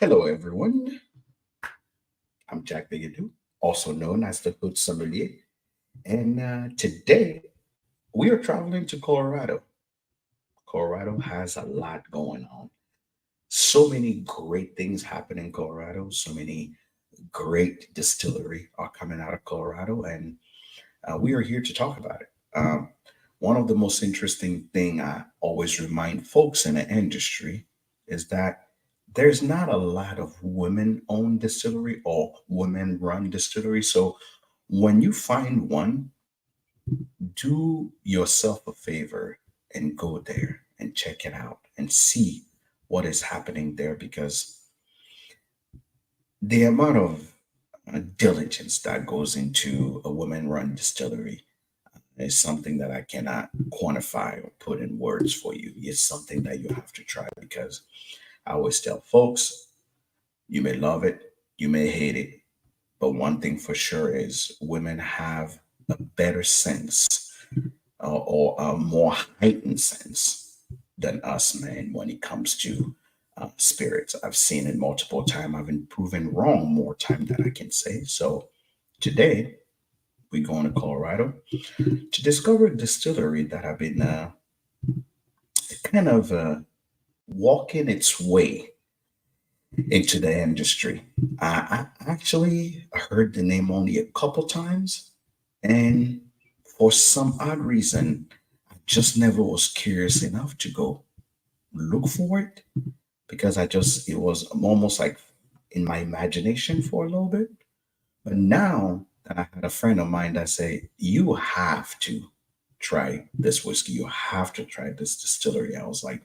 Hello, everyone. I'm Jack Bigadoo, also known as the Hood Sommelier. And today we are traveling to Colorado. Colorado has a lot going on. So many great things happen in Colorado. So many great distillery are coming out of Colorado, and we are here to talk about it. One of the most interesting thing I always remind folks in the industry is that there's not a lot of women-owned distillery or women-run distillery. So when you find one, do yourself a favor and go there and check it out and see what is happening there because the amount of diligence that goes into a women-run distillery is something that I cannot quantify or put in words for you. It's something that you have to try because I always tell folks, you may love it, you may hate it, but one thing for sure is women have a better sense or a more heightened sense than us men when it comes to spirits. I've seen it multiple times. I've been proven wrong more time than I can say. So today we're going to Colorado to discover a distillery that I've been kind of walking its way into the industry. I actually heard the name only a couple times, and for some odd reason, I just never was curious enough to go look for it because it was almost like in my imagination for a little bit. But now that I had a friend of mine that say, you have to try this whiskey, you have to try this distillery. I was like,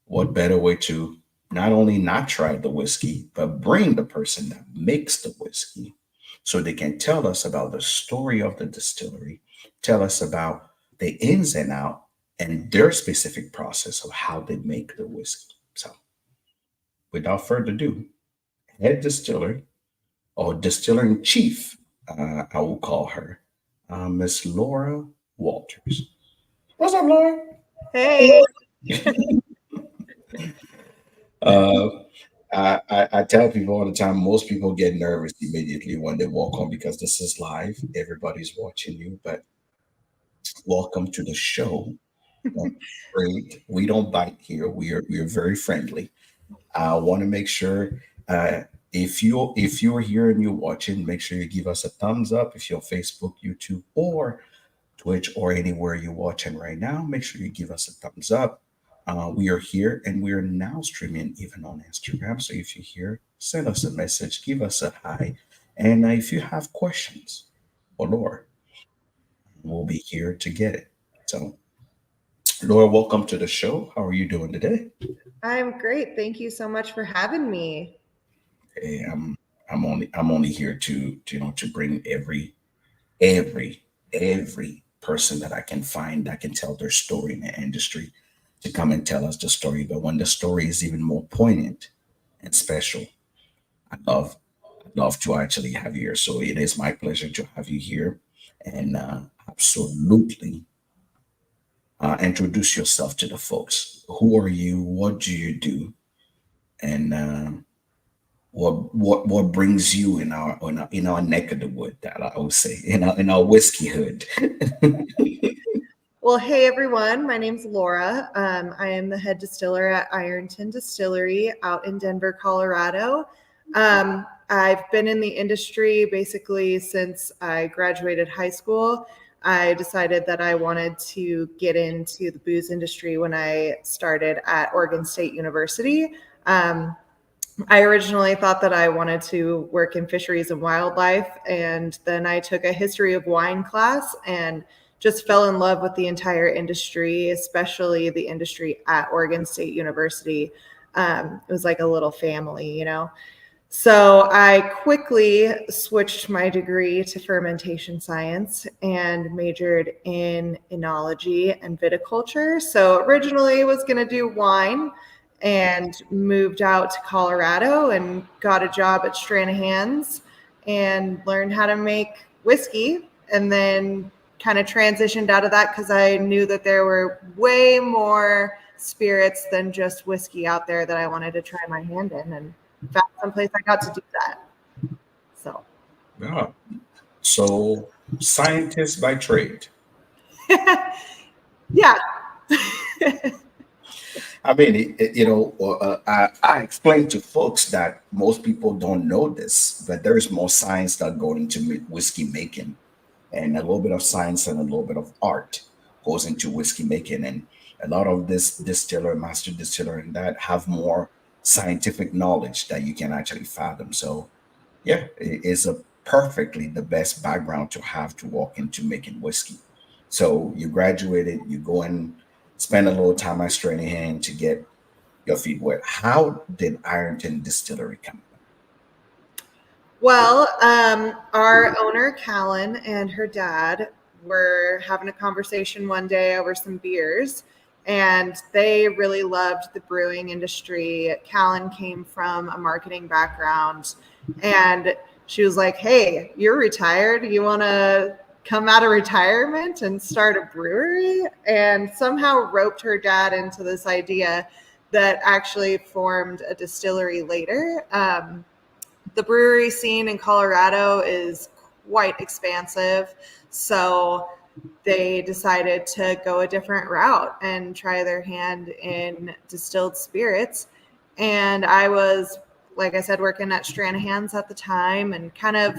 what better way to not only not try the whiskey, but bring the person that makes the whiskey so they can tell us about the story of the distillery, tell us about the ins and out and their specific process of how they make the whiskey. So without further ado, head distiller or distiller in chief, I will call her, Miss Laura Walters. What's up, Laura? Hey, Uh, I tell people all the time, most people get nervous immediately when they walk on because this is live. Everybody's watching you, but welcome to the show. Don't be afraid. We don't bite here. We are very friendly. I want to make sure if you're here and you're watching, make sure you give us a thumbs up. If you're on Facebook, YouTube, or Twitch, or anywhere you're watching right now, make sure you give us a thumbs up. We are here and we are now streaming even on Instagram. So if you're here, send us a message, give us a hi. And if you have questions or Laura, we'll be here to get it. So, Laura, welcome to the show. How are you doing today? I'm great. Thank you so much for having me. Hey, I'm only here to bring every person that I can find that can tell their story in the industry to come and tell us the story. But when the story is even more poignant and special, I love I love to actually have you here. So it is my pleasure to have you here, and absolutely introduce yourself to the folks. Who are you? What do you do? And what brings you in our neck of the wood? That I would say in our whiskey hood. Well, hey everyone. My name's Laura. I am the head distiller at Ironton Distillery out in Denver, Colorado. I've been in the industry basically since I graduated high school. I decided that I wanted to get into the booze industry when I started at Oregon State University. Um, I originally thought that I wanted to work in fisheries and wildlife, and then I took a history of wine class and just fell in love with the entire industry, especially the industry at Oregon State University. It was like a little family. So I quickly switched my degree to fermentation science and majored in enology and viticulture. So originally was going to do wine and moved out to Colorado and got a job at Stranahan's and learned how to make whiskey, and then kind of transitioned out of that because I knew that there were way more spirits than just whiskey out there that I wanted to try my hand in, and found someplace I got to do that. So, Yeah. So scientist by trade. yeah. I mean, I explain to folks that most people don't know this, but there is more science that goes into whiskey making, and a little bit of science and a little bit of art goes into whiskey making. And a lot of this distiller, master distiller, and that have more scientific knowledge that you can actually fathom. So, yeah, it is a perfectly the best background to have to walk into making whiskey. So you graduated, you go and spend a little time at Stranahan to get your feet wet. How did Ironton Distillery come? Well, our owner, Callan, and her dad were having a conversation one day over some beers, and they really loved the brewing industry. Callan came from a marketing background, and she was like, "Hey, you're retired. You want to come out of retirement and start a brewery?" And somehow roped her dad into this idea that actually formed a distillery later. The brewery scene in Colorado is quite expansive. So they decided to go a different route and try their hand in distilled spirits. And I was, like I said, working at Stranahan's at the time and kind of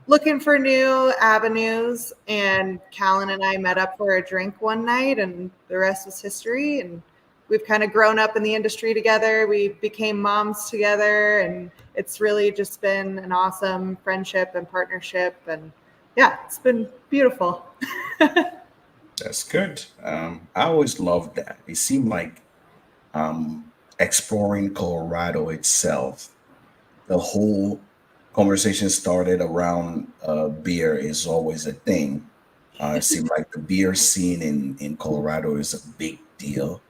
looking for new avenues. And Callan and I met up for a drink one night, and the rest was history. And we've kind of grown up in the industry together. We became moms together, and it's really just been an awesome friendship and partnership. And yeah, it's been beautiful. That's good. I always loved that. It seemed like exploring Colorado itself, the whole conversation started around beer is always a thing. It seemed like the beer scene in Colorado is a big deal.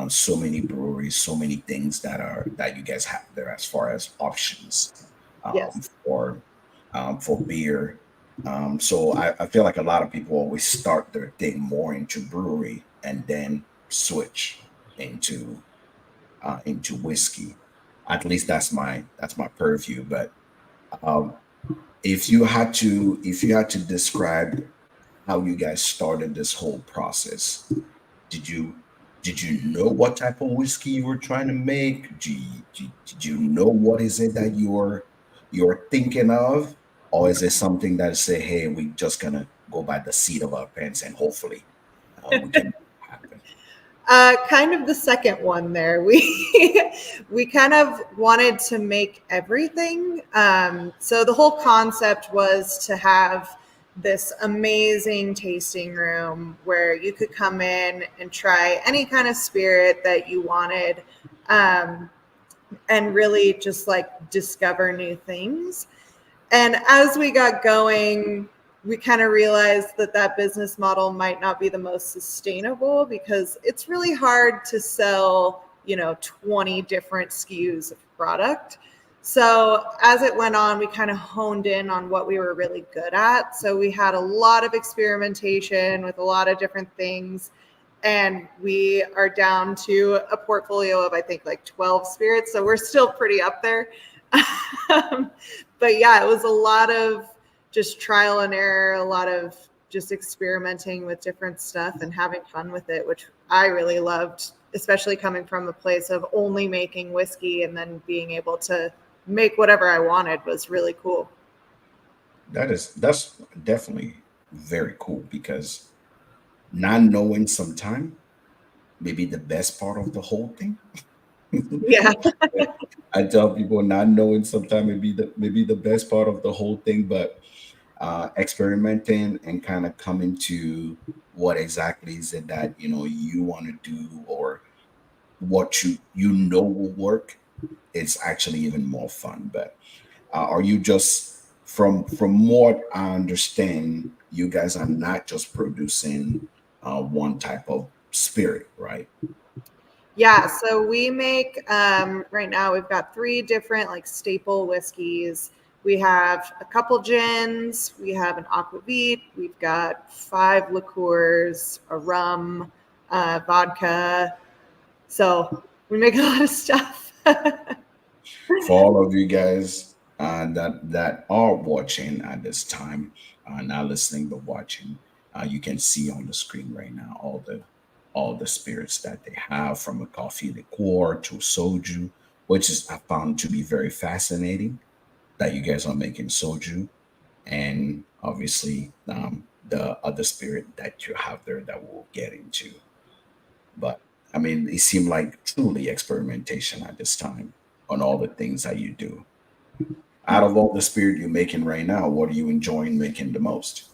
So many breweries, so many things that you guys have there as far as options um, Yes. for for beer. So I feel like a lot of people always start their thing more into brewery and then switch into into whiskey. At least that's my purview. But um, if you had to describe how you guys started this whole process, did you did you know what type of whiskey you were trying to make? Did you know what is it that you're thinking of, or is it something that say, hey, we just gonna go by the seat of our pants and hopefully we can make it happen? Kind of the second one there. We we kind of wanted to make everything. So the whole concept was to have this amazing tasting room where you could come in and try any kind of spirit that you wanted, um, and really just like discover new things. And as we got going, we kind of realized that that business model might not be the most sustainable because it's really hard to sell, 20 different SKUs of product. So as it went on, we kind of honed in on what we were really good at. So we had a lot of experimentation with a lot of different things. And we are down to a portfolio of, I think, like 12 spirits. So we're still pretty up there. But yeah, it was a lot of just trial and error, a lot of just experimenting with different stuff and having fun with it, which I really loved, especially coming from a place of only making whiskey and then being able to make whatever I wanted was really cool. That's definitely very cool because not knowing sometime maybe the best part of the whole thing. Yeah. I tell people not knowing sometimes maybe the best part of the whole thing, but experimenting and kind of coming to what exactly is it that you want to do, or what you will work. It's actually even more fun. But are you just from what I understand, you guys are not just producing one type of spirit, right? Yeah, so we make right now we've got three different like staple whiskeys. We have a couple gins, we have an aquavit, we've got five liqueurs, a rum, vodka, So we make a lot of stuff. For all of you guys that are watching at this time, not listening but watching, you can see on the screen right now all the spirits that they have, from a coffee liqueur to soju, which is I found to be very fascinating that you guys are making soju, and obviously the other spirit that you have there that we'll get into. But I mean, it seemed like truly experimentation at this time on all the things that you do. Out of all the spirit you're making right now, what are you enjoying making the most?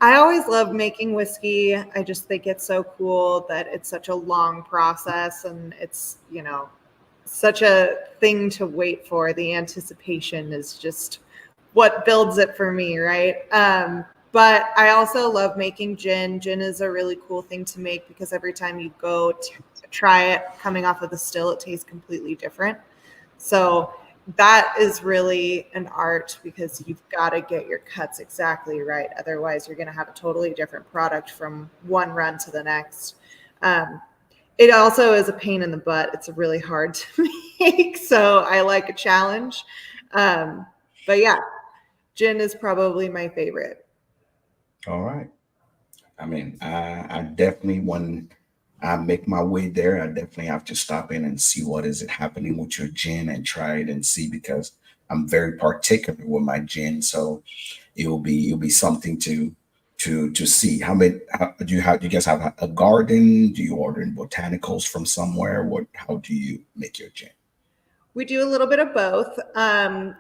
I always love making whiskey. I just think it's so cool that it's such a long process and it's, such a thing to wait for. The anticipation is just what builds it for me, right? But I also love making gin. Gin is a really cool thing to make because every time you go to try it coming off of the still, it tastes completely different. So that is really an art because you've got to get your cuts exactly right. Otherwise, you're going to have a totally different product from one run to the next. It also is a pain in the butt. It's really hard to make. So I like a challenge. But yeah, gin is probably my favorite. All right. I mean, I definitely, when I make my way there, I definitely have to stop in and see what is it happening with your gin and try it and see, because I'm very particular with my gin. So it'll be something to see. Do you guys have a garden? Do you order in botanicals from somewhere? How do you make your gin? We do a little bit of both.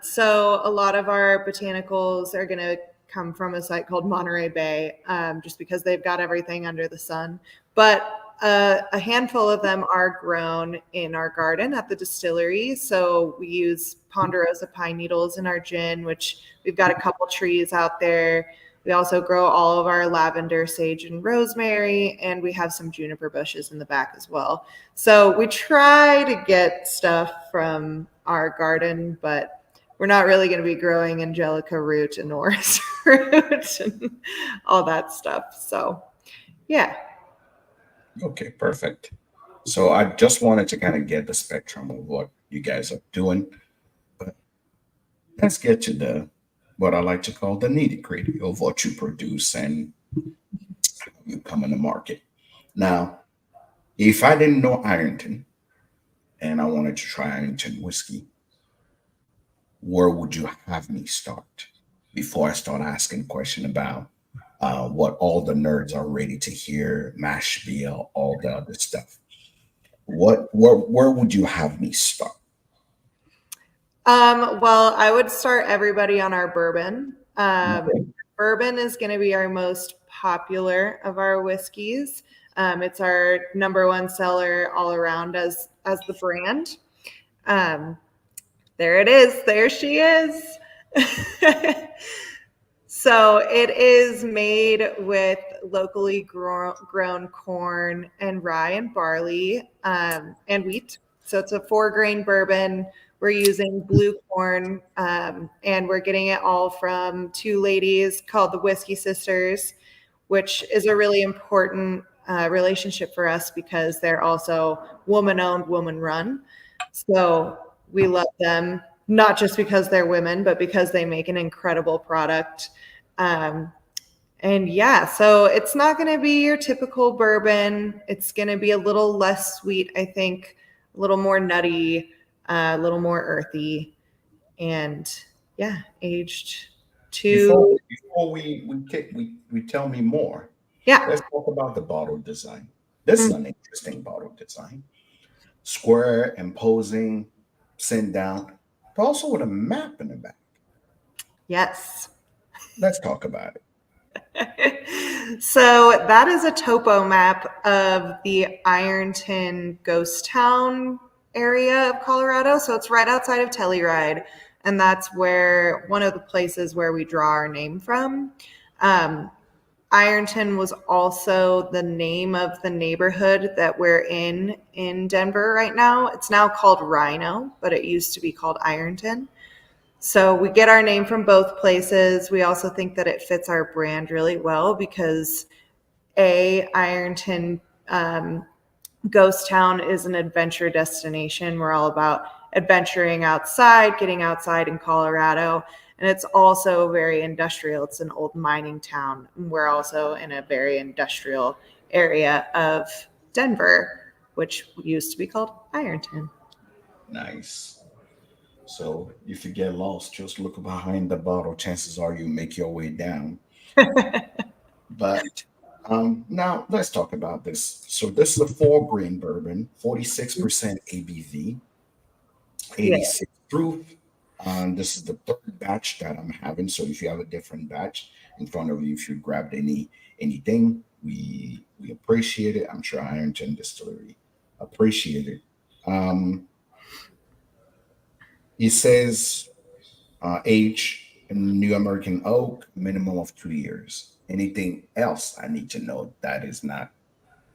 So a lot of our botanicals are going to come from a site called Monterey Bay, just because they've got everything under the sun. But a handful of them are grown in our garden at the distillery. So we use ponderosa pine needles in our gin, which we've got a couple trees out there. We also grow all of our lavender, sage, and rosemary, and we have some juniper bushes in the back as well. So we try to get stuff from our garden, but we're not really going to be growing angelica root and orris root and all that stuff. So, yeah. Okay, perfect. So I just wanted to kind of get the spectrum of what you guys are doing, but let's get to the what I like to call the nitty gritty of what you produce and how you come in the market. Now, if I didn't know Ironton and I wanted to try Ironton whiskey, where would you have me start before I start asking question about what all the nerds are ready to hear, mash bill, all the other stuff? Where would you have me start? Well, I would start everybody on our bourbon. Okay. Bourbon is going to be our most popular of our whiskeys. It's our number one seller all around as the brand. There it is. There she is. So it is made with locally grown corn and rye and barley and wheat. So it's a 4-grain bourbon. We're using blue corn, and we're getting it all from two ladies called the Whiskey Sisters, which is a really important relationship for us because they're also woman-owned, woman-run. So we love them, not just because they're women, but because they make an incredible product. And yeah, so it's not going to be your typical bourbon. It's going to be a little less sweet, I think, a little more nutty, a little more earthy, and yeah, aged Before to before we tell me more, yeah. let's talk about the bottle design. This is Mm, an interesting bottle design. Square, imposing, sent down, but also with a map in the back. yes. Let's talk about it. So that is a topo map of the Ironton ghost town area of Colorado. So it's right outside of Telluride. And that's where one of the places where we draw our name from. Um, Ironton was also the name of the neighborhood that we're in Denver right now. It's now called Rhino, but it used to be called Ironton. So we get our name from both places. We also think that it fits our brand really well because Ironton Ghost Town is an adventure destination. We're all about adventuring outside, getting outside in Colorado. And it's also very industrial. It's an old mining town. We're also in a very industrial area of Denver, which used to be called Ironton. Nice. So if you get lost, just look behind the bottle. Chances are you make your way down. But now let's talk about this. So this is a four grain bourbon, 46% ABV, Yeah. 86 proof. This is the third batch that I'm having. So if you have a different batch in front of you, if you grabbed anything, we appreciate it. I'm sure Ironton Distillery appreciate it. Um, it says age in New American oak, minimum of 2 years. Anything else I need to know that is not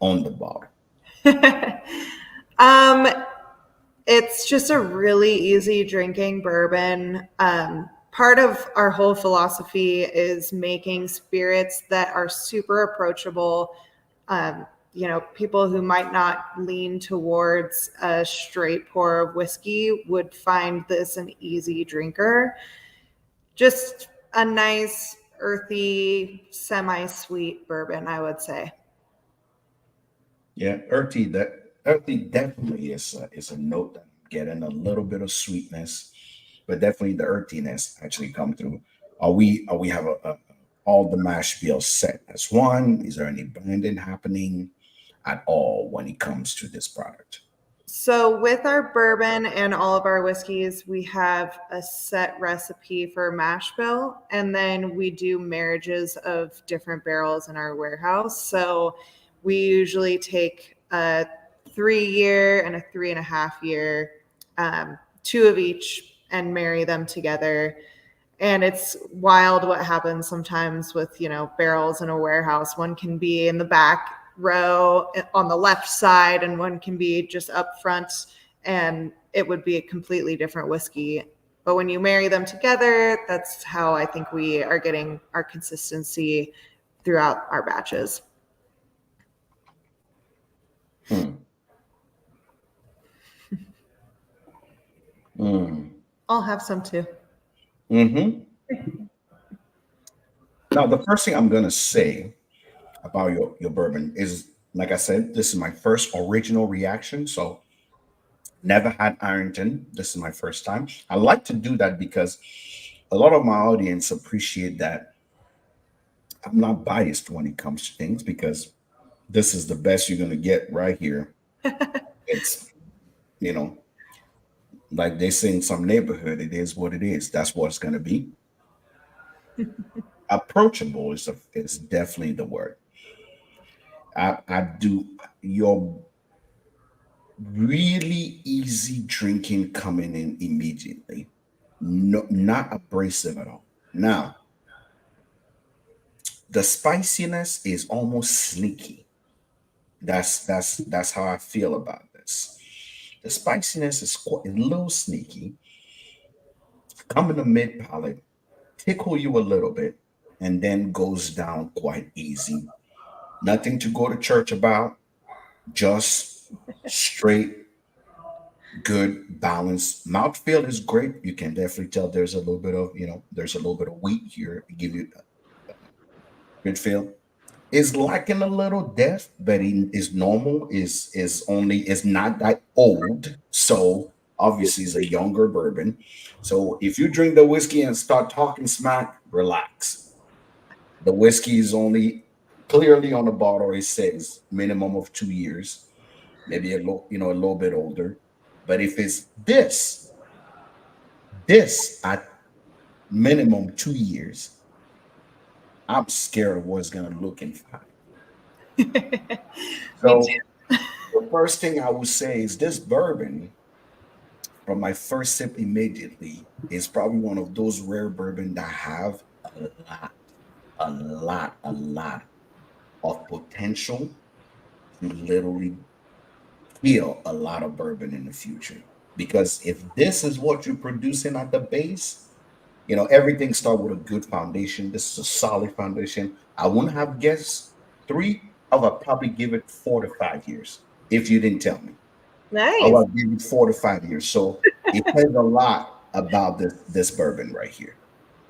on the bottle? um, it's just a really easy drinking bourbon. Part of our whole philosophy is making spirits that are super approachable. People who might not lean towards a straight pour of whiskey would find this an easy drinker. Just a nice, earthy, semi sweet bourbon, I would say. Yeah, earthy. That earthy definitely is a note that I'm getting a little bit of sweetness, but definitely the earthiness actually come through. Are we have a all the mash bills set as one? Is there any blending happening at all when it comes to this product? So, with our bourbon and all of our whiskeys, we have a set recipe for mash bill, and then we do marriages of different barrels in our warehouse. So, we usually take a 3 year and a 3.5 year, two of each, and marry them together. And it's wild what happens sometimes with barrels in a warehouse. One can be in the back row on the left side and one can be just up front, and it would be a completely different whiskey. But when you marry them together, that's how I think we are getting our consistency throughout our batches. Hmm. Mm. I'll have some too. Hmm. Now, the first thing I'm gonna say about your bourbon is, like I said, this is my first original reaction. So never had Ironton. This is my first time. I like to do that because a lot of my audience appreciate that I'm not biased when it comes to things, because this is the best you're gonna get right here. It's, you know, like they say in some neighborhood, it is what it is. That's what it's gonna be. Approachable is definitely the word. I do your really easy drinking coming in immediately. No, not abrasive at all. Now, the spiciness is almost sneaky. That's how I feel about this. The spiciness is quite a little sneaky. Come in the mid palate, tickle you a little bit, and then goes down quite easy. Nothing to go to church about. Just straight, good, balanced. Mouthfeel is great. You can definitely tell there's a little bit of, there's a little bit of wheat here. Give you a good feel. Is lacking a little depth, but it is normal. Is not that old. So obviously it's a younger bourbon. So if you drink the whiskey and start talking smack, relax. The whiskey is only clearly on the bottle. It says minimum of 2 years, maybe a little bit older. But if it's this at minimum 2 years, I'm scared of what's gonna look in 5. Me So the first thing I would say is this bourbon, from my first sip immediately, is probably one of those rare bourbon that have a lot, a lot of potential to literally feel a lot of bourbon in the future. Because if this is what you're producing at the base, everything start with a good foundation. This is a solid foundation. I wouldn't have guessed 3. I would probably give it 4 to 5 years. if you didn't tell me. I Nice. would give it 4 to 5 years. So it says a lot about this bourbon right here.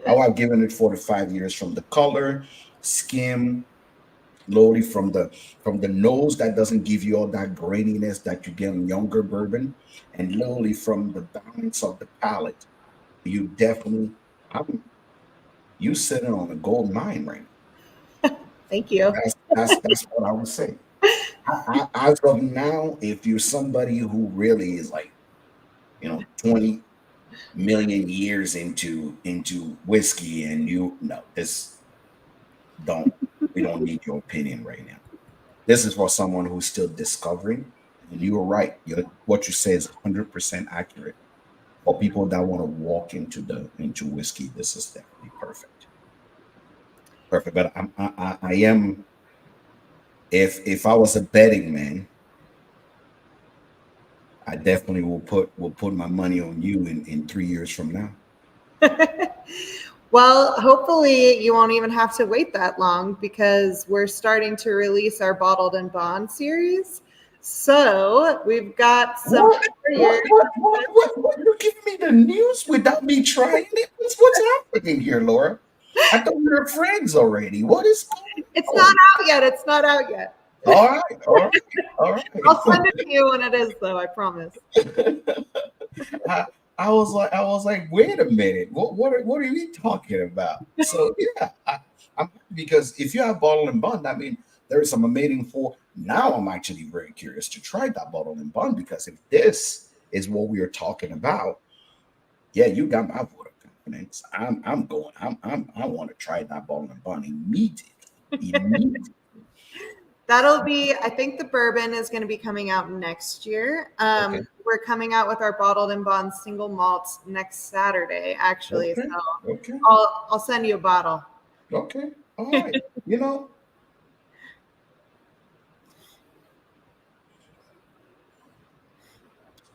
I would have given it 4 to 5 years from the color, skim, lowly from the nose that doesn't give you all that graininess that you get in younger bourbon, and lowly from the balance of the palate. You definitely, I'm, you sitting on a gold mine right now. Thank you. That's what I would say. As of now, if you're somebody who really is like 20 million years into whiskey, and you no this don't we don't need your opinion right now. This is for someone who's still discovering. And you were right. What you say is 100% accurate. For people that want to walk into whiskey, this is definitely perfect. Perfect. But I am, if I was a betting man, I definitely will put my money on you in 3 years from now. Well, hopefully you won't even have to wait that long because we're starting to release our bottled and bond series. So we've got some What? years. What? You giving me the news without me trying it? What's happening here, Laura? I thought we were friends already. What is going It's not on? out yet. It's not out yet. All right, all right, all I'll send right. it to you when it is, though. I promise. I, I was like, wait a minute. What are you talking about? So yeah, I'm happy because if you have bottle and bond, I mean, there's some amazing for. Now I'm actually very curious to try that bottle and bond, because if this is what we are talking about, yeah, you got my vote of confidence. I'm going. I want to try that bottle and bond immediately. Immediately. That'll be, I think the bourbon is going to be coming out next year. Okay. We're coming out with our bottled and bond single malts next Saturday, actually. Okay. So Okay. I'll send you a bottle. Okay. All right. You know,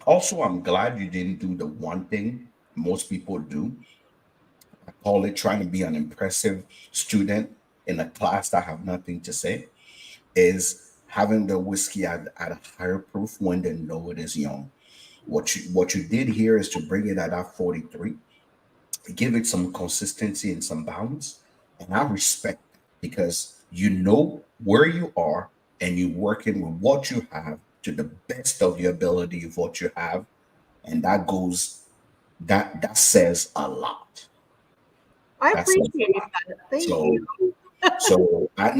also, I'm glad you didn't do the one thing most people do. I call it trying to be an impressive student in a class that have nothing to say, is having the whiskey at a higher proof when they know it is young. What you did here is to bring it at that 43, give it some consistency and some balance. And I respect that, because you know where you are and you're working with what you have to the best of your ability of what you have. And that says a lot. I That says a appreciate lot. that. Thank you. So I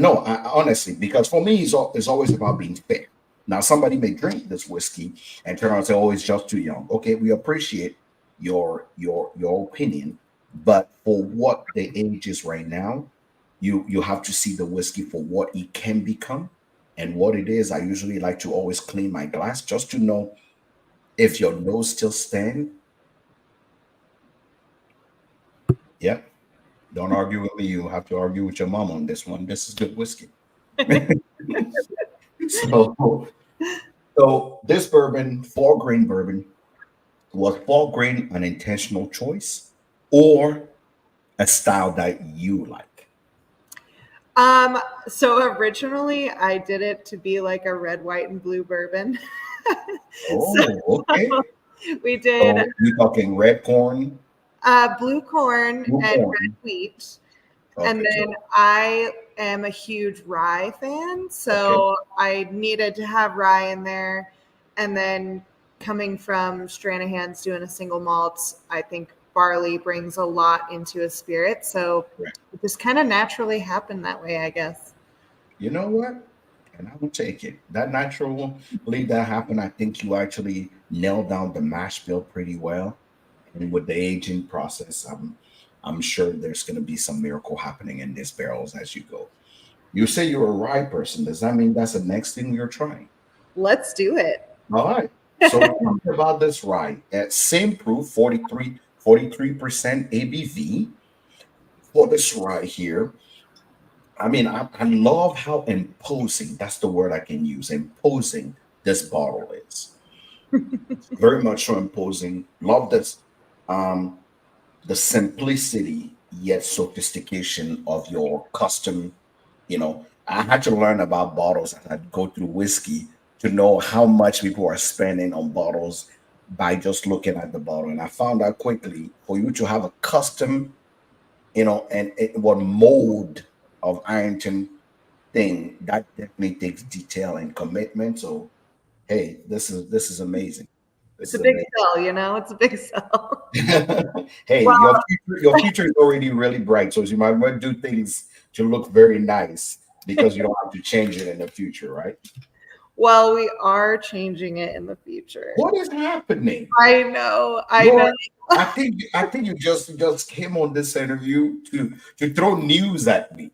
honestly, because for me, it's always about being fair. Now, somebody may drink this whiskey and turn around and say, "Oh, it's just too young." Okay, we appreciate your opinion, but for what the age is right now, you have to see the whiskey for what it can become and what it is. I usually like to always clean my glass just to know if your nose still stand. Yep. Don't argue with me. You have to argue with your mom on this one. This is good whiskey. So, so this bourbon, fall grain bourbon, was fall grain an intentional choice or a style that you like? So originally I did it to be like a red, white, and blue bourbon. So Oh, okay. we did So you talking red corn, blue corn blue and red corn. wheat. And Okay, then I am a huge rye fan, okay, so I needed to have rye in there. And then coming from Stranahan's doing a single malt, I think barley brings a lot into a spirit. So right. it just kind of naturally happened that way, I guess. You know what? And I will take it. That naturally that happened. I think you actually nailed down the mash bill pretty well. And with the aging process, I'm sure there's going to be some miracle happening in these barrels as you go. You say you're a rye person. Does that mean that's the next thing you're trying? Let's do it. All right. So tell me about this rye. At same proof, 43% ABV for this rye here. I mean, I love how imposing, that's the word I can use, imposing this bottle is. Very much so imposing. Love this. Um, the simplicity yet sophistication of your custom. I had to learn about bottles as I go through whiskey. to know how much people are spending on bottles by just looking at the bottle. And I found out quickly for you to have a custom, and what mold of Ironton thing, that definitely takes detail and commitment. So hey, this is amazing. This It's is a big amazing. sell, it's a big sell. Hey, Well, your future is already really bright, so you might want to do things to look very nice because you don't have to change it in the future, right? well, we are changing it in the future. What is happening? I know, I know. Lord, I think you just came on this interview to throw news at me.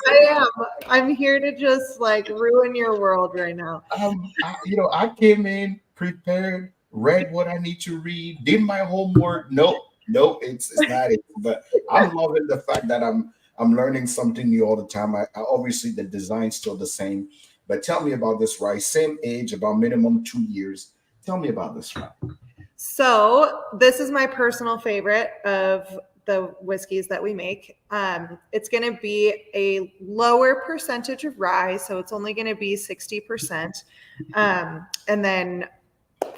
I am. I'm here to just like ruin your world right now. I came in prepared, read what I need to read, did my homework. No, it's not it. But I'm loving the fact that I'm learning something new all the time. I obviously the design's still the same, but tell me about this rice. Same age, about minimum 2 years. Tell me about this rice. So this is my personal favorite of the whiskeys that we make. It's going to be a lower percentage of rye, so it's only going to be 60%, and then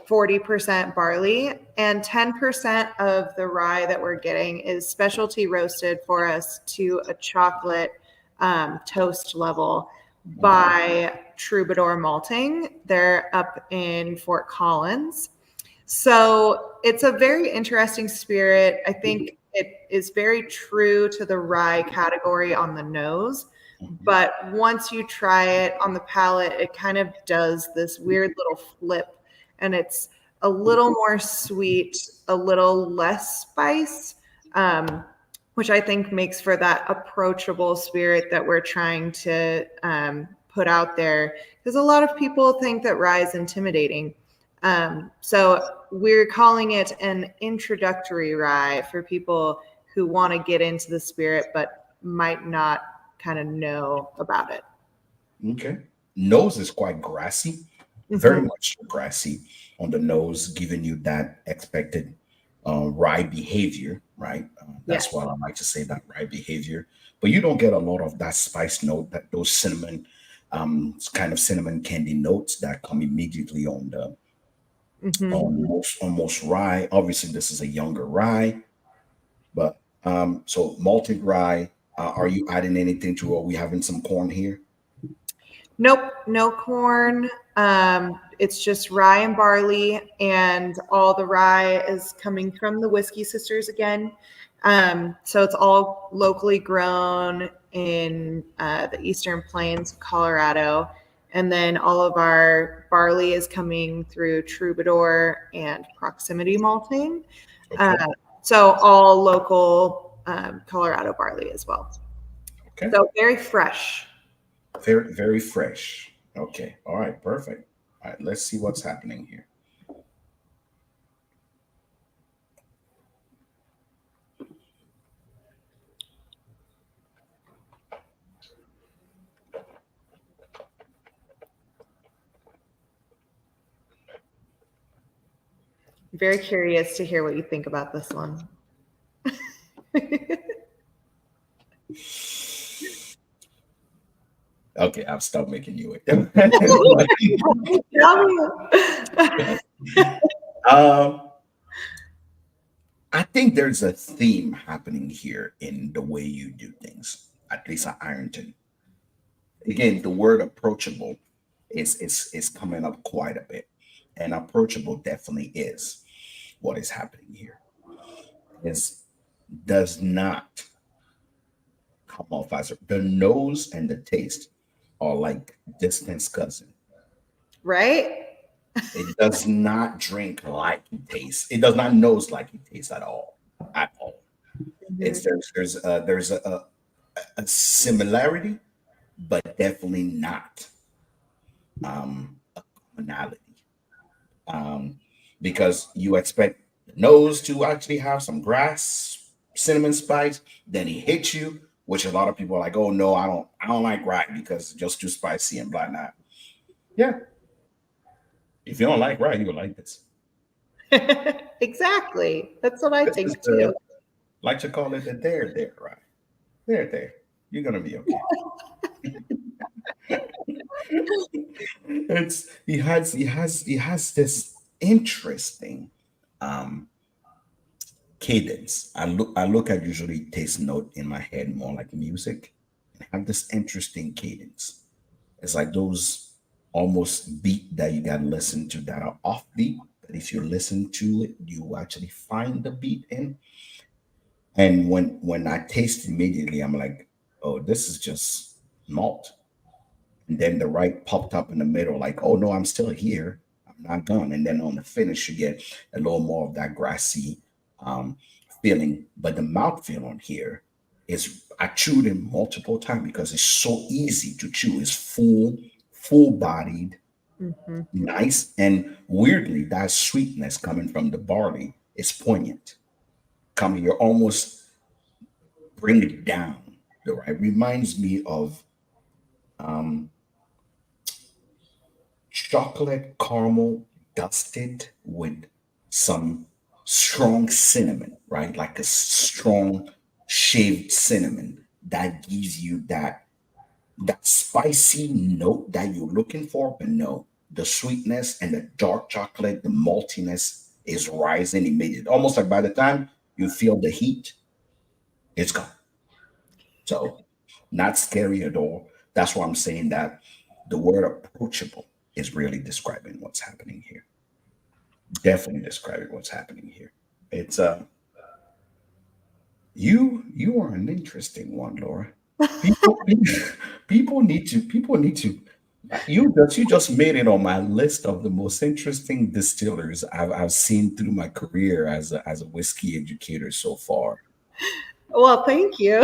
40% barley, and 10% of the rye that we're getting is specialty roasted for us to a chocolate toast level by Troubadour Malting. They're up in Fort Collins. So it's a very interesting spirit. I think it is very true to the rye category on the nose. But once you try it on the palate, it kind of does this weird little flip, and it's a little more sweet, a little less spice, which I think makes for that approachable spirit that we're trying to put out there. Because a lot of people think that rye is intimidating. So we're calling it an introductory rye for people who want to get into the spirit but might not kind of know about it. Okay. Nose is quite grassy, very much grassy on the nose, giving you that expected rye behavior, right? That's Yes. what I like to say, that rye behavior. But you don't get a lot of that spice note, that those cinnamon, kind of cinnamon candy notes that come immediately on the Mm-hmm. almost rye. Obviously, this is a younger rye, but so malted rye. Are you adding anything to? Are we having some corn here? Nope, no corn. It's just rye and barley, and all the rye is coming from the Whiskey Sisters again. So it's all locally grown in the Eastern Plains of Colorado. And then all of our barley is coming through Troubadour and Proximity Malting. Uh, Okay. so all local Colorado barley as well. Okay. So very fresh. Very, very fresh. Okay. All right. Perfect. All right. Let's see what's happening here. Very curious to hear what you think about this one. Okay. I'll stop making you wait. um, I think there's a theme happening here in the way you do things, at least at Ironton. Again, the word approachable is coming up quite a bit, and approachable definitely is what is happening here. Is does not come off as the nose and the taste are like distant cousin. Right? It does not drink like it tastes. It does not nose like it tastes at all. At all. Mhm. It's there's a similarity, but definitely not a commonality. Um, because you expect the nose to actually have some grass, cinnamon spice, then it hits you, which a lot of people are like, oh no, I don't like rye because it's just too spicy and blah blah. Yeah, if you don't like rye, you will like this. Exactly. That's what I This is think the too. like to call it the there, right? There. You're gonna be okay. It's he has this interesting um cadence. I look at usually taste note in my head more like music and have this interesting cadence. It's like those almost beat that you gotta listen to that are offbeat, but if you listen to it, you actually find the beat in. And when I taste immediately, I'm like, oh, this is just malt. And then the right popped up in the middle, like, oh no, I'm still here. I'm not gone. And then on the finish, you get a little more of that grassy um, feeling. But the mouth feel on here is I chewed it multiple times because it's so easy to chew. It's full bodied, Mhm. nice, and weirdly, that sweetness coming from the barley is poignant. Coming, you're almost bring it down. Right, reminds me of um, chocolate caramel dusted with some strong cinnamon, right? Like a strong shaved cinnamon that gives you that spicy note that you're looking for, but no, the sweetness and the dark chocolate, the maltiness is rising immediately. Almost like by the time you feel the heat, it's gone. So not scary at all. That's why I'm saying that the word approachable is really describing what's happening here. Definitely describing what's happening here. It's you are an interesting one, Laura. People people need to you just made it on my list of the most interesting distillers I've seen through my career as a whiskey educator so far. Well, thank you.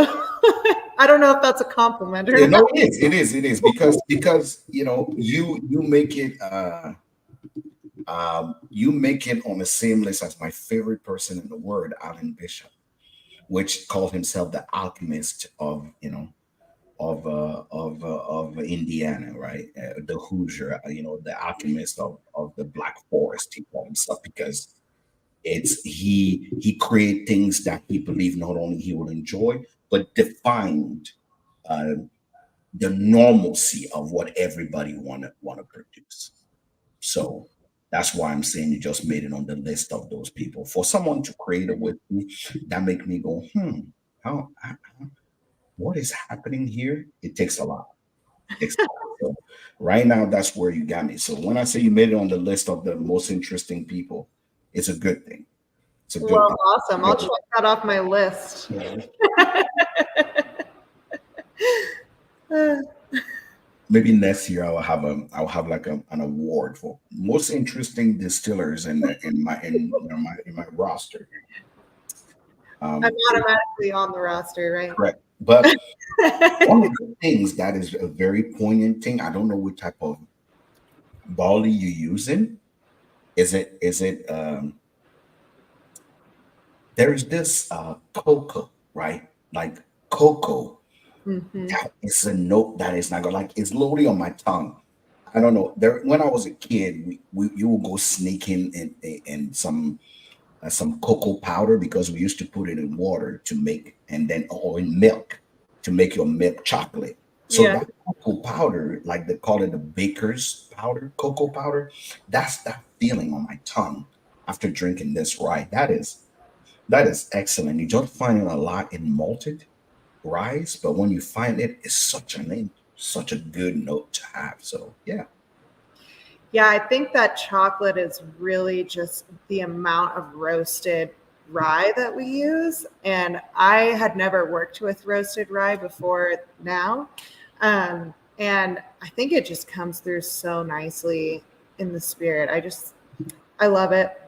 I don't know if that's a compliment or You not. know, it is because you make it on the same list as my favorite person in the world, Alan Bishop, which called himself the alchemist of Indiana, right? The Hoosier, the alchemist of the Black Forest. He called himself because he created things that he believed not only he would enjoy, but defined uh, the normalcy of what everybody wanna produce. So that's why I'm saying you just made it on the list of those people. For someone to create a whiskey that make me go, how what is happening here? It takes a lot. It takes a lot. So right now, that's where you got me. So when I say you made it on the list of the most interesting people, it's a good thing. It's a good Well, thing. awesome. I'll check that off my list. Yeah. Uh, Maybe next year I'll have like an award for most interesting distillers in my roster. I'm So automatically on the roster, right? correct. But one of the things that is a very poignant thing, I don't know what type of barley you're using. Is it there is this cocoa, right? Like cocoa. Mhm. That is a note that is not gonna like it's literally on my tongue. I don't know. There when I was a kid, we you would go sneaking in some cocoa powder because we used to put it in water to make and then or in milk to make your milk chocolate. So Yeah. that cocoa powder, like they call it the baker's powder, cocoa powder, that's that feeling on my tongue after drinking this rye. That is excellent. You don't find it a lot in malted rice, but when you find it, it's such a good note to have. So yeah, Yeah, I think that chocolate is really just the amount of roasted rye that we use. And I had never worked with roasted rye before now. And I think it just comes through so nicely in the spirit. I love it.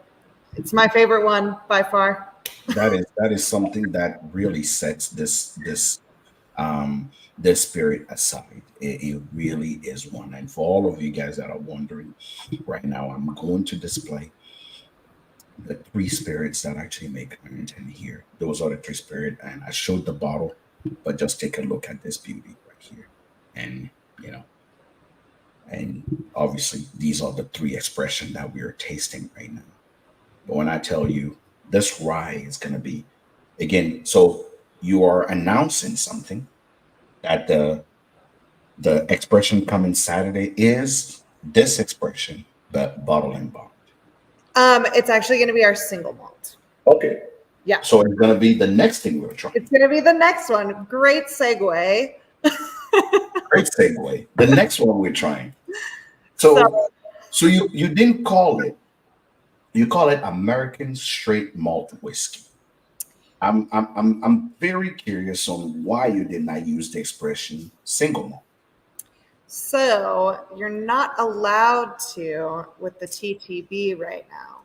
It's my favorite one by far. that is something that really sets um this spirit aside. It really is one. And for all of you guys that are wondering right now, I'm going to display the three spirits that actually make Ironton here. Those are the three spirit, and I showed the bottle, but just take a look at this beauty right here. And you know, and obviously these are the three expression that we are tasting right now. But when I tell you this rye is gonna be again, so you are announcing something that the The expression coming Saturday is this expression, but bottle and bond. It's actually going to be our single malt. Okay. Yeah. So it's going to be the next thing we're trying. It's going to be the next one. Great segue. Great segue. The next one we're trying. So you didn't call it. You call it American straight malt whiskey. I'm very curious on why you did not use the expression single malt. So you're not allowed to with the TTB right now.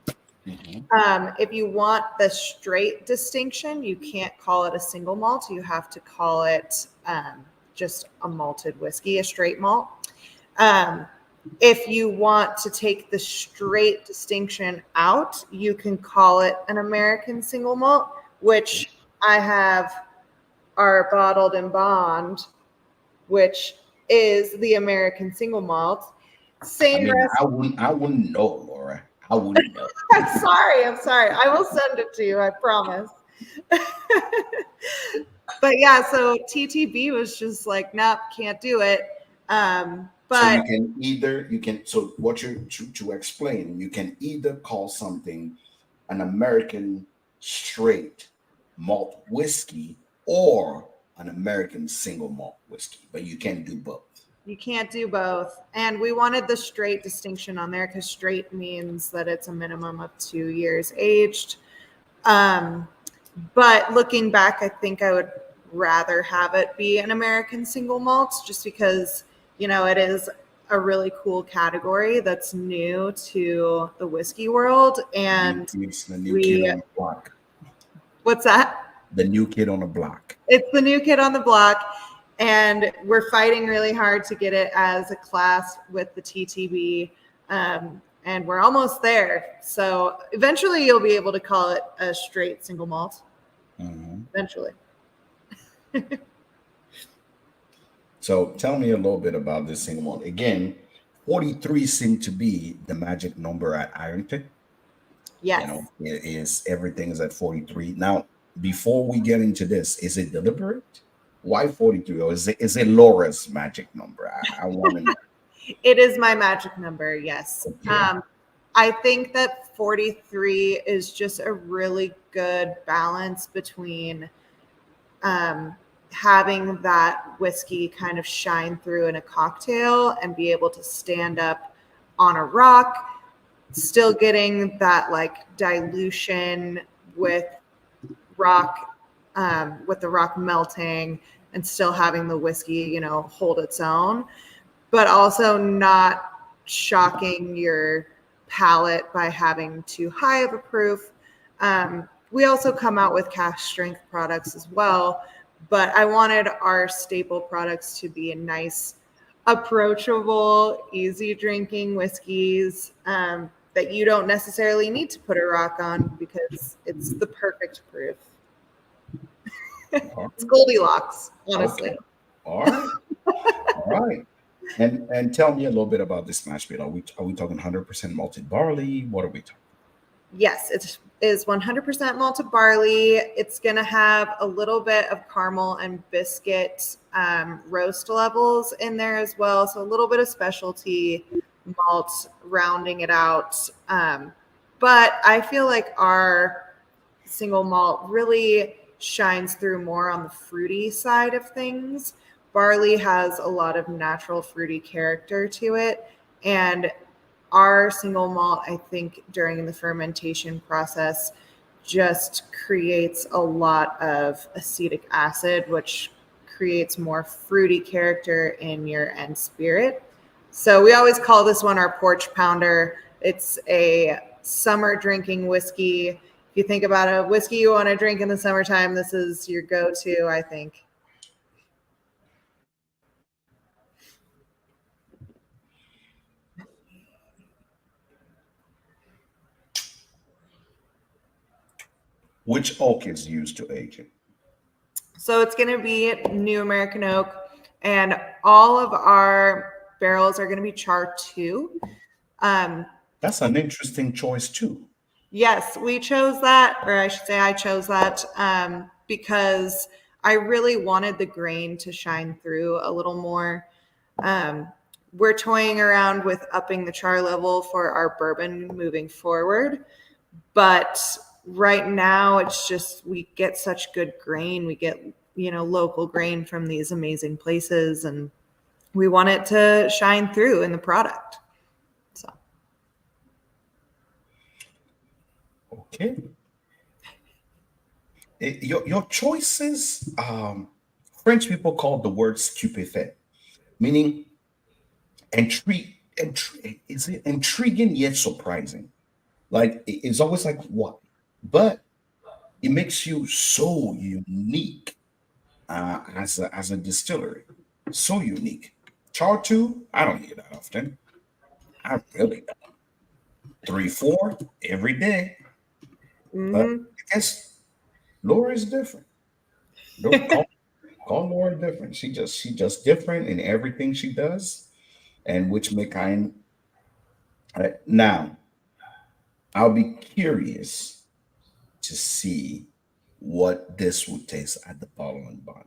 If you want the straight distinction, you can't call it a single malt. You have to call it just a malted whiskey, a straight malt. If you want to take the straight distinction out, you can call it an American single malt, which I have our bottled and bond, which is the American single malt. Same recipe. I wouldn't know, Laura. I wouldn't know. I'm sorry. I will send it to you, I promise. But yeah, so TTB was just like, nope, can't do it. But so you can so what you to explain, you can either call something an American straight malt whiskey or an American single malt whiskey, but you can't do both. You can't do both. And we wanted the straight distinction on there because straight means that it's a minimum of 2 years aged. But looking back, I think I would rather have it be an American single malt just because, it is a really cool category that's new to the whiskey world. And it's the new kid on the block. What's that? The new kid on the block. It's the new kid on the block. And we're fighting really hard to get it as a class with the TTB. And we're almost there. So eventually you'll be able to call it a straight single malt. Eventually. So tell me a little bit about this single malt. Again, 43 seemed to be the magic number at Ironton. Yes. Everything is at 43. Now, before we get into this, is it deliberate? Why 43? Or is it Laura's magic number? I want to know. It is my magic number, yes. Okay. I think that 43 is just a really good balance between having that whiskey kind of shine through in a cocktail and be able to stand up on a rock, still getting that like dilution with rock, with the rock melting and still having the whiskey, hold its own, but also not shocking your palate by having too high of a proof. We also come out with cask strength products as well, but I wanted our staple products to be a nice, approachable, easy drinking whiskeys that you don't necessarily need to put a rock on because it's the perfect proof. It's Goldilocks, honestly. Okay. All right. And tell me a little bit about this mash bill. Are we talking 100% malted barley? What are we talking? Yes, it is 100% malted barley. It's going to have a little bit of caramel and biscuit roast levels in there as well. So a little bit of specialty malt rounding it out. But I feel like our single malt really shines through more on the fruity side of things. Barley has a lot of natural fruity character to it. And our single malt, I think, during the fermentation process just creates a lot of acetic acid, which creates more fruity character in your end spirit. So we always call this one our porch pounder. It's a summer drinking whiskey. If you think about a whiskey you want to drink in the summertime, this is your go-to, I think. Which oak is used to age it? So it's going to be New American Oak, and all of our barrels are going to be char 2. That's an interesting choice too. Yes, we chose that, or I should say I chose that because I really wanted the grain to shine through a little more. Um, we're toying around with upping the char level for our bourbon moving forward, but right now it's just we get such good grain. We get, local grain from these amazing places, and we want it to shine through in the product. So Okay. Your choices, French people call the word stupefait, meaning is it intriguing yet surprising? Like it's always like what? But it makes you so unique as a distillery. So unique. Char two, I don't hear that often. I really don't. Three, four every day. But mhm. I guess Laura is different. Don't call Laura different. She just different in everything she does, and which make kind. Now I'll be curious to see what this would taste at the following bond,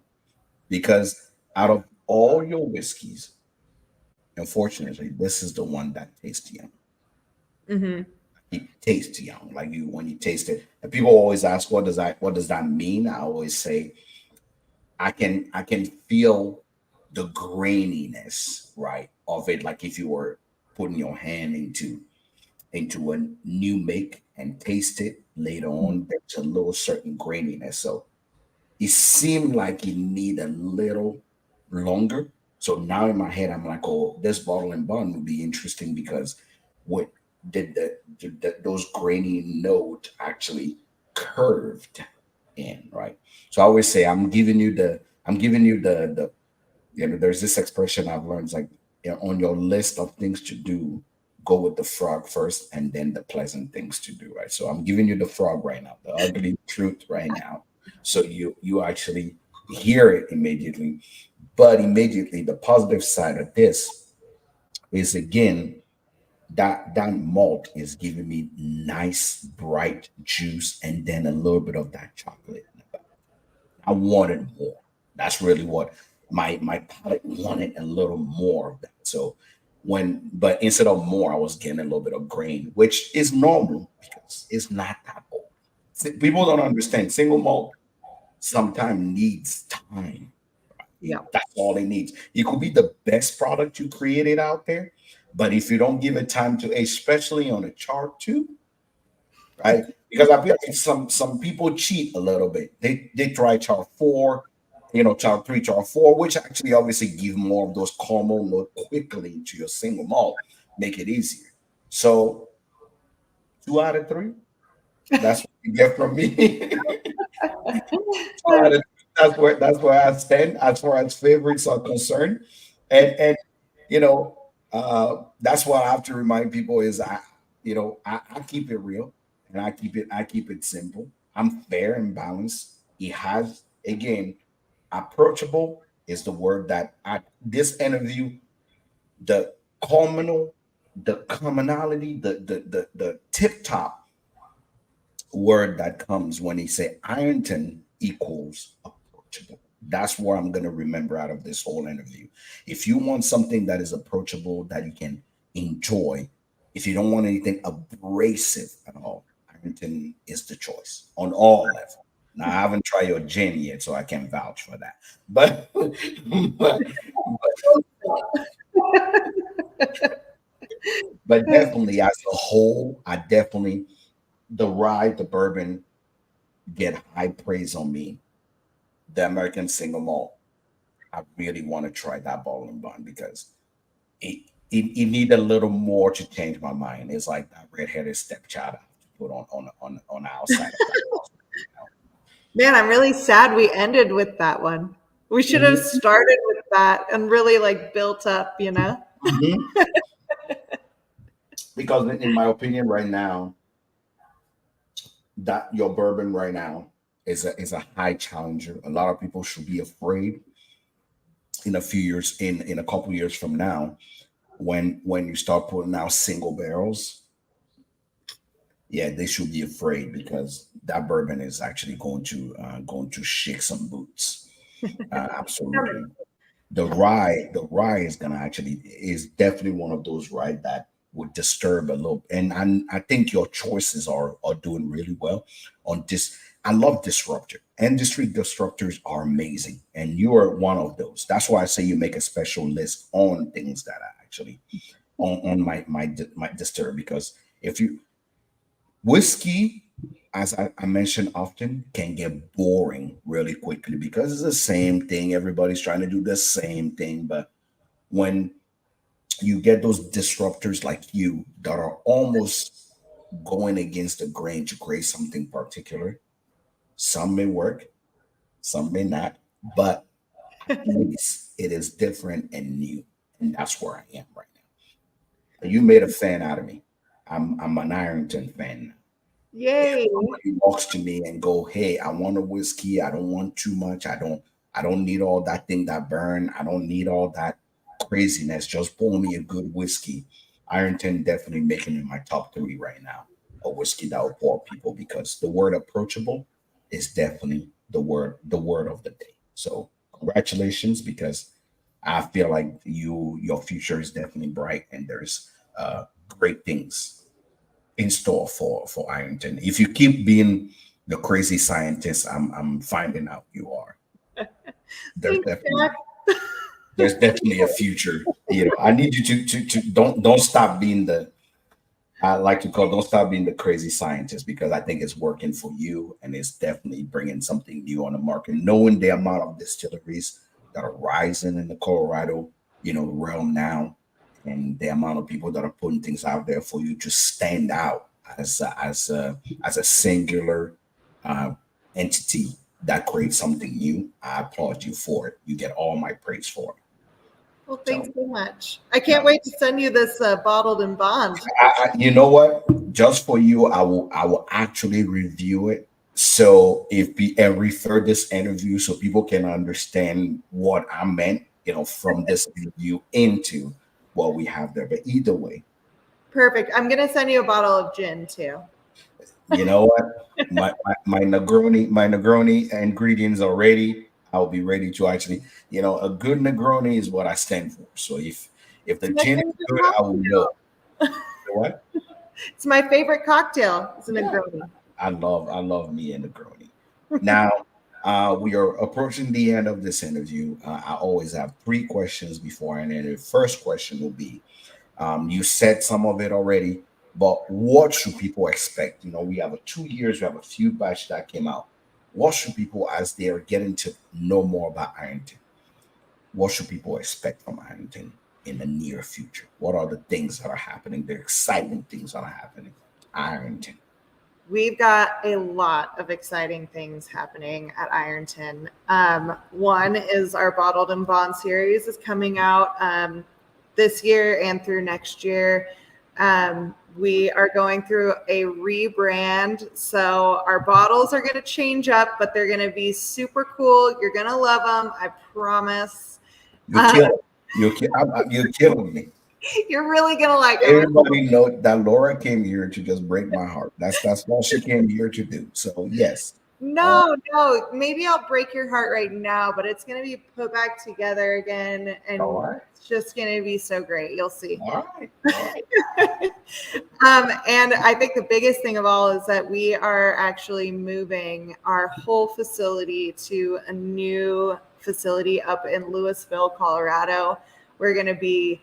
because out of all your whiskeys, unfortunately, this is the one that tastes young. Mhm. It tastes young, like you when you taste it. And people always ask, "What does that mean?" I always say, I can feel the graininess, right, of it, like if you were putting your hand into a new make and taste it later on. There's a little certain graininess, so it seemed like it need a little longer. So now in my head, I'm like, oh, this bottle and bond would be interesting because what did those grainy note actually curved in, right? So I always say I'm giving you the there's this expression I've learned. It's like, on your list of things to do, go with the frog first and then the pleasant things to do, right? So I'm giving you the frog right now, the ugly truth right now. So you actually hear it immediately. But immediately the positive side of this is, again, that malt is giving me nice bright juice and then a little bit of that chocolate. I wanted more. That's really what my palate wanted, a little more of that. So but instead of more, I was getting a little bit of grain, which is normal because it's not that old. People don't understand. Single malt sometimes needs time. Yeah. That's all it needs. It could be the best product you created out there, but if you don't give it time to, especially on a chart too, right? Because I feel like some people cheat a little bit. They try char four, char three, char four, which actually obviously give more of those caramel note quickly to your single malt, make it easier. So 2 out of 3, that's what you get from me. So that's where I stand as far as favorites are concerned, and you know that's what I have to remind people is I keep it real and I keep it simple. I'm fair and balanced. It has, again, approachable is the word that at this interview, the communal, the commonality, the tip top word that comes when he say Ironton equals approachable. That's what I'm going to remember out of this whole interview. If you want something that is approachable, that you can enjoy, if you don't want anything abrasive at all, Ironton is the choice on all levels. Now, I haven't tried your gin yet, so I can't vouch for that. But but but definitely as a whole, I definitely the rye, the bourbon get high praise on me. The American single malt, I really want to try that bottle and bond because it need a little more to change my mind. It's like that redheaded stepchild I have to put on the outside of that house. Man, I'm really sad we ended with that one. We should have Mhm, started with that and really like built up. mhm. Because in my opinion, right now, that your bourbon right now is a high challenger. A lot of people should be afraid in a few years, in a couple years from now, when you start putting out single barrels. Yeah, they should be afraid because that bourbon is actually going to shake some boots. Absolutely. The rye is gonna actually is definitely one of those rye that would disturb a little. And I think your choices are doing really well on this. I love disruptor. Industry disruptors are amazing, and you are one of those. That's why I say you make a special list on things that are actually on my distillery, because if you whiskey, as I mentioned often, can get boring really quickly because it's the same thing. Everybody's trying to do the same thing. But when you get those disruptors like you that are almost going against the grain to create something particular, some may work, some may not, but at least it is different and new. And that's where I am right now. You made a fan out of me. I'm an Ironton fan. If Yay. somebody walks to me and go, "Hey, I want a whiskey. I don't want too much. I don't need all that thing that burn. I don't need all that craziness. Just pour me a good whiskey." Ironton definitely making it in my top three right now. A whiskey that will pour people, because the word approachable is definitely the word of the day. So congratulations, because I feel like your future is definitely bright, and there's great things in store for Ironton. If you keep being the crazy scientist, I'm finding out you are. There's Thanks, definitely Jack. there's definitely a future. I need you to don't stop being the I like to call don't stop being the crazy scientist, because I think it's working for you, and it's definitely bringing something new on the market. Knowing the amount of distilleries that are rising in the Colorado, realm now, and the amount of people that are putting things out there for you to stand out as a singular uh, entity that creates something new. I applaud you for it. You get all my praise for it. Well, thanks So. so much. I can't No. wait to send you this bottled and bond. You know what? Just for you, I will actually review it. So if we and refer this interview so people can understand what I meant, from this interview into what we have there. But either way, Perfect. I'm going to send you a bottle of gin too. you know what? My Negroni ingredients are ready. I'll be ready to actually, a good Negroni is what I stand for. So if It's the my gin is favorite good, I will know. cocktail. You know what? It's my favorite cocktail. It's a Yeah. Negroni. I love me and the Negroni. Now, we are approaching the end of this interview. I always have three questions before, and then the first question will be: you said some of it already, but what should people expect? We have 2 years, we have a few batch that came out. What should people, as they are getting to know more about Ironton, what should people expect from Ironton in the near future? What are the things that are happening? The exciting things that are happening. Ironton. We've got a lot of exciting things happening at Ironton. One is our Bottled and Bond series is coming out this year and through next year. We are going through a rebrand. So our bottles are going to change up, but they're going to be super cool. You're going to love them. I promise. You kill. You're killing me. You're really going to like them. Everybody know that Laura came here to just break my heart. That's what she came here to do. So yes. No, maybe I'll break your heart right now, but it's going to be put back together again. All And right. it's just going to be so great. You'll see. All right. All right. And I think the biggest thing of all is that we are actually moving our whole facility to a new facility up in Louisville, Colorado. We're going to be,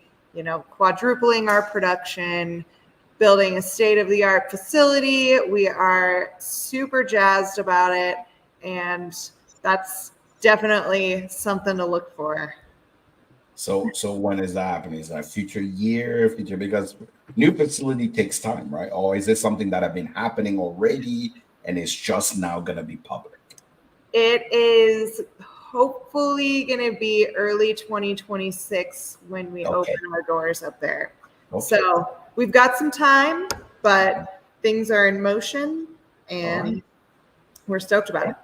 quadrupling our production, building a state-of-the-art facility. We are super jazzed about it, and that's definitely something to look for. So when is that happening? Is that future year, future, because new facility takes time, right? Or is it something that have been happening already and it's just now gonna be public? It is hopefully going to be early 2026 when we open Okay. our doors up there. Okay. So we've got some time, but things are in motion, All and right. we're stoked about it.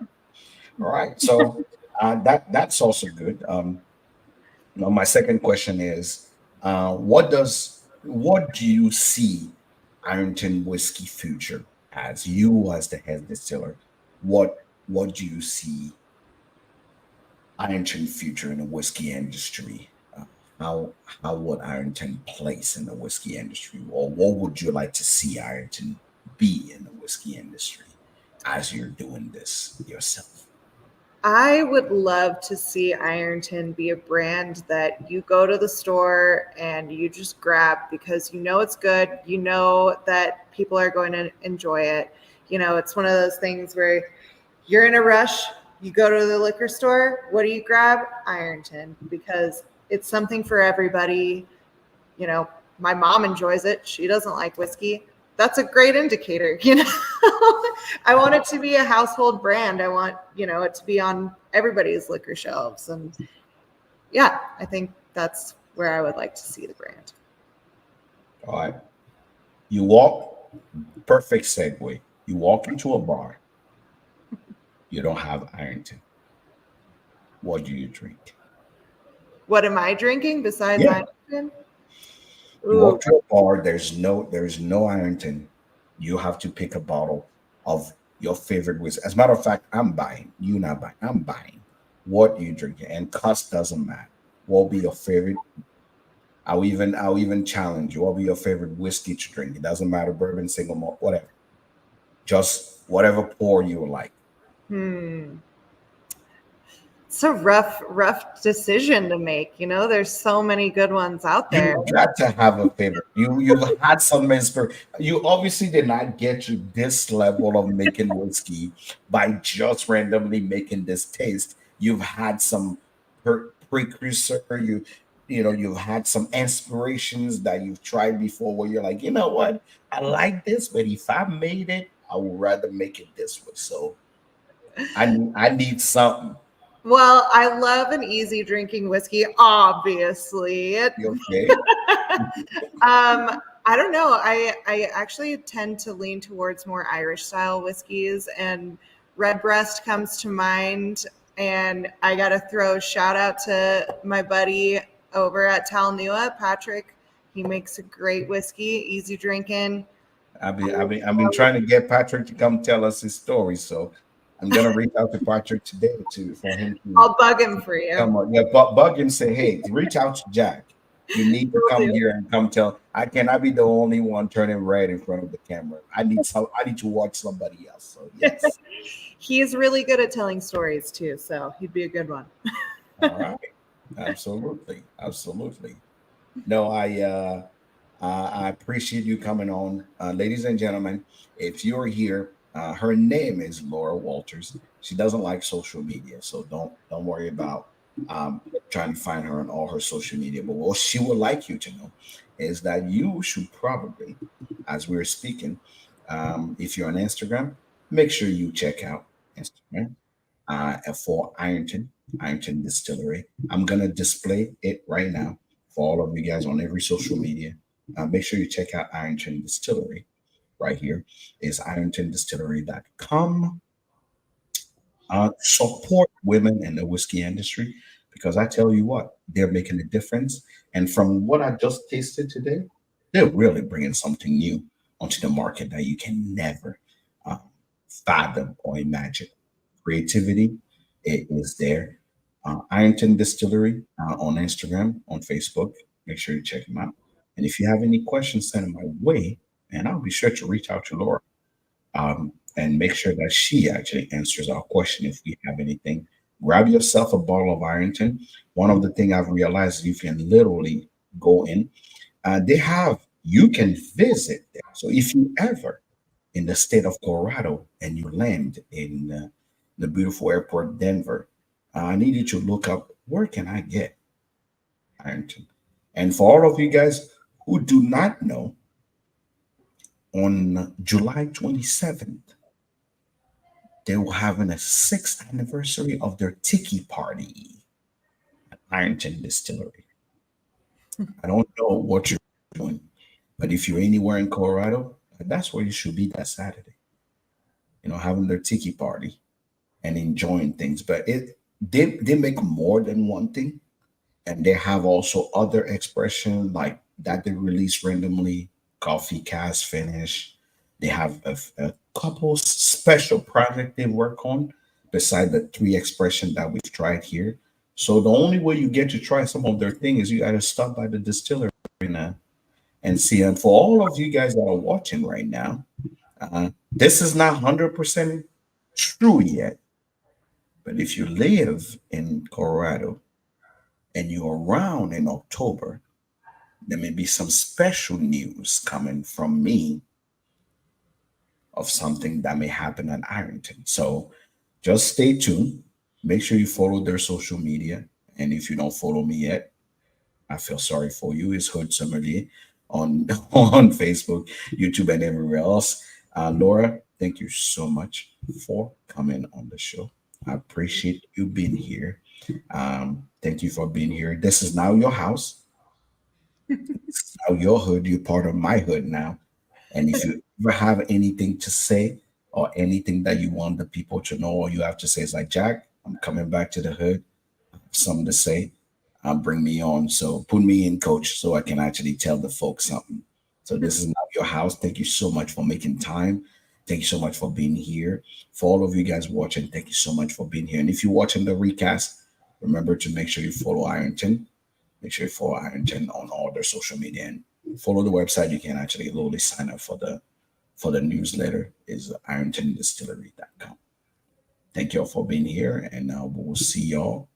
All right. So that's also good. My second question is, what do you see Ironton Whiskey future as, you as the head distiller? What do you see Ironton future in the whiskey industry. How how would Ironton place in the whiskey industry, or what would you like to see Ironton be in the whiskey industry as you're doing this yourself? I would love to see Ironton be a brand that you go to the store and you just grab because you know it's good. You know that people are going to enjoy it. It's one of those things where you're in a rush, you go to the liquor store, what do you grab? Ironton, because it's something for everybody. you know, my mom enjoys it. She doesn't like whiskey. That's a great indicator. I want it to be a household brand. I want, it to be on everybody's liquor shelves. And yeah, I think that's where I would like to see the brand. All right. You walk, perfect segue. You walk into a bar, you don't have Ironton. What do you drink? What am I drinking besides Yeah. Ironton? You Ooh, walk to a bar, there's no Ironton. You have to pick a bottle of your favorite whiskey. As a matter of fact, I'm buying. You not buying. I'm buying. What you drinking? And cost doesn't matter. What will be your favorite? I'll even challenge you. What will be your favorite whiskey to drink? It doesn't matter, bourbon, single malt, whatever. Just whatever pour you like. hmm. It's a rough decision to make. There's so many good ones out there. You got to have a favorite. You've had some inspiration. You obviously did not get to this level of making whiskey by just randomly making this taste. You've had some precursor. You've had some inspirations that you've tried before where you're like, you know what, I like this, but if I made it, I would rather make it this way. So I need something. Well, I love an easy drinking whiskey, obviously. Okay. I don't know. I actually tend to lean towards more Irish style whiskeys, and Redbreast comes to mind. And I got to throw a shout out to my buddy over at Talnua, Patrick. He makes a great whiskey, easy drinking. I've been trying to get Patrick to come tell us his story. So I'm gonna reach out to Patrick today for him to I'll bug him for you. come on. Yeah, but bug him, say, hey, reach out to Jack. You need to Will come do. here and come tell. I cannot be the only one turning red in front of the camera. I need to watch somebody else. So yes. He's really good at telling stories too, so he'd be a good one. All right. Absolutely. Absolutely. No, I appreciate you coming on, ladies and gentlemen. If you're here, her name is Laura Walters. She doesn't like social media, so don't worry about um, trying to find her on all her social media. But what she would like you to know is that you should probably, as we're speaking, if you're on Instagram, make sure you check out Instagram for Ironton Distillery. I'm gonna display it right now for all of you guys on every social media. Make sure you check out Ironton Distillery. Right here is irontondistillery.com. Support women in the whiskey industry because I tell you what, they're making a difference. And from what I just tasted today, they're really bringing something new onto the market that you can never uh, fathom or imagine. Creativity it is there. Ironton Distillery on Instagram, on Facebook. Make sure you check them out. And if you have any questions, send them my way, and I'll be sure to reach out to Laura and make sure that she actually answers our question if we have anything. Grab yourself a bottle of Ironton. One of the things I've realized you can literally go in. You can visit there. So if you ever in the state of Colorado and you land in the beautiful airport, Denver, I need you to look up where can I get Ironton. And for all of you guys who do not know, on July 27th, they were having a sixth anniversary of their tiki party at Ironton Distillery. I don't know what you're doing, but if you're anywhere in Colorado, that's where you should be that Saturday. Having their tiki party and enjoying things. But they make more than one thing, and they have also other expression like that they release randomly. Coffee cast finish. They have a couple special project they work on beside the three expression that we've tried here. So the only way you get to try some of their thing is you got to stop by the distillery now and see. And for all of you guys that are watching right now, this is not 100% true yet. But if you live in Colorado and you're around in October, there may be some special news coming from me of something that may happen at Ironton. So just stay tuned. Make sure you follow their social media. And if you don't follow me yet, I feel sorry for you. It's Hood Sommelier on on Facebook, YouTube, and everywhere else. Laura, thank you so much for coming on the show. I appreciate you being here. Thank you for being here. This is now your house. It's now your hood. You're part of my hood now. And if you ever have anything to say or anything that you want the people to know, all you have to say is like, Jack, I'm coming back to the hood. I have something to say. Bring me on. So put me in, coach, so I can actually tell the folks something. So this is now your house. Thank you so much for making time. Thank you so much for being here. For all of you guys watching, thank you so much for being here. And if you're watching the recast, remember to make sure you follow Ironton. Make sure you follow Ironton on all their social media and follow the website. You can actually literally sign up for the newsletter is irontondistillery.com. Thank you all for being here, and we'll see y'all